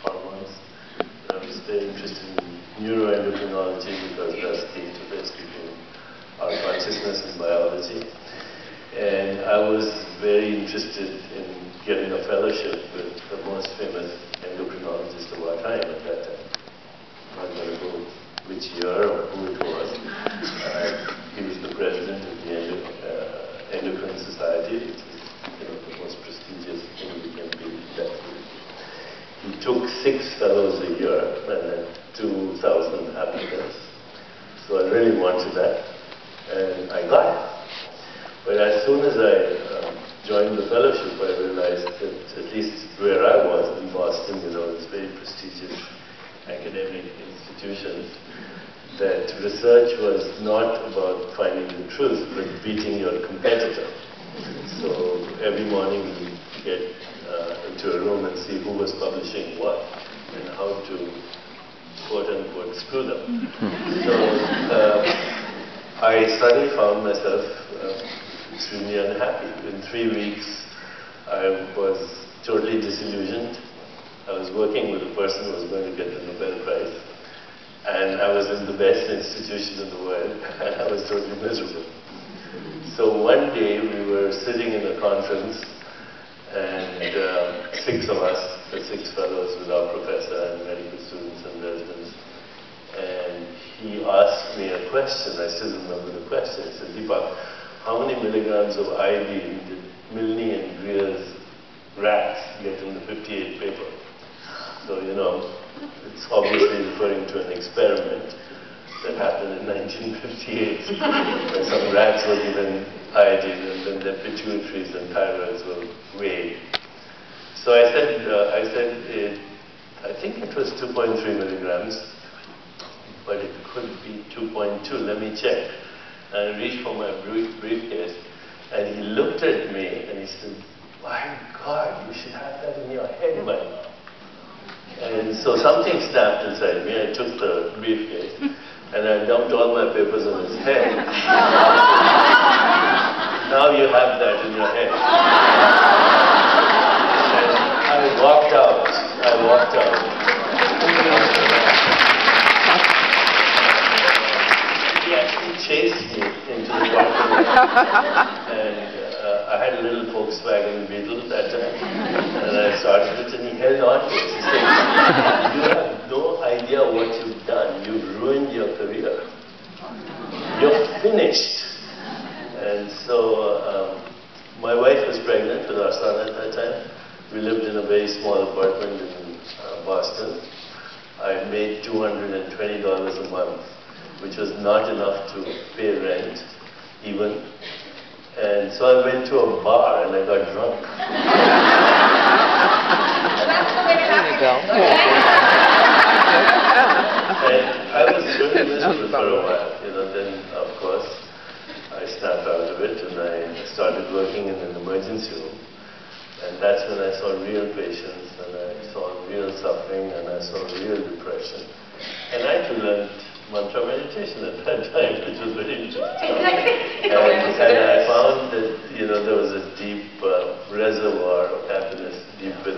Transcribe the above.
hormones. I was very interested in neuroendocrinology because that's the interface between our consciousness and biology. And I was very interested in getting a fellowship with the most famous endocrinologist of our time at that time. I'm not going to go which year or who it was. He was the president of the Endocrine Society, which is the most prestigious thing you can be in that field. He took 6 fellows a year and then 2,000 applicants. So I really wanted that, and I got it. But as soon as I joined the fellowship, I realized that at least where I was in Boston, it's very prestigious academic institutions, that research was not about finding the truth, but beating your competitor. So every morning we get into a room and see who was publishing what and how to quote-unquote screw them. So I suddenly found myself extremely unhappy. In 3 weeks I was totally disillusioned. I was working with a person who was going to get the Nobel Prize, and I was in the best institution in the world, and I was totally miserable. So one day we were sitting in a conference, and 6 of us, the 6 fellows with our professor and medical students and residents, and he asked me a question. I still remember the question. He said, "Deepak, how many milligrams of iodine did Milne and Greer's rats get in the 58 paper?" So, it's obviously referring to an experiment that happened in 1958, where some rats were given iodine and then their pituitaries and thyroids were weighed. So I said, I think it was 2.3 milligrams, but it could be 2.2, let me check. And I reached for my briefcase, and he looked at me and he said, "My God, you should have that in your head by now." And so something snapped inside me. I took the briefcase and I dumped all my papers on his head. "Now you have that in your head." And I walked out. He actually chased me into the conference. And I had a little Volkswagen Beetle that time, and I started it, and he held on to it. He said, "You have no idea what you've done. You've ruined your career. You're finished." And so my wife was pregnant with our son at that time. We lived in a very small apartment in Boston. I made $220 a month, which was not enough to pay rent, even. And so I went to a bar and I got drunk. That's the way to have it. And I was really miserable for a while. Then of course I snapped out of it and I started working in an emergency room. And that's when I saw real patients and I saw real suffering and I saw real depression. And I had to learn mantra meditation at that time, which was very interesting. And I found that, there was a deep reservoir of happiness deep within.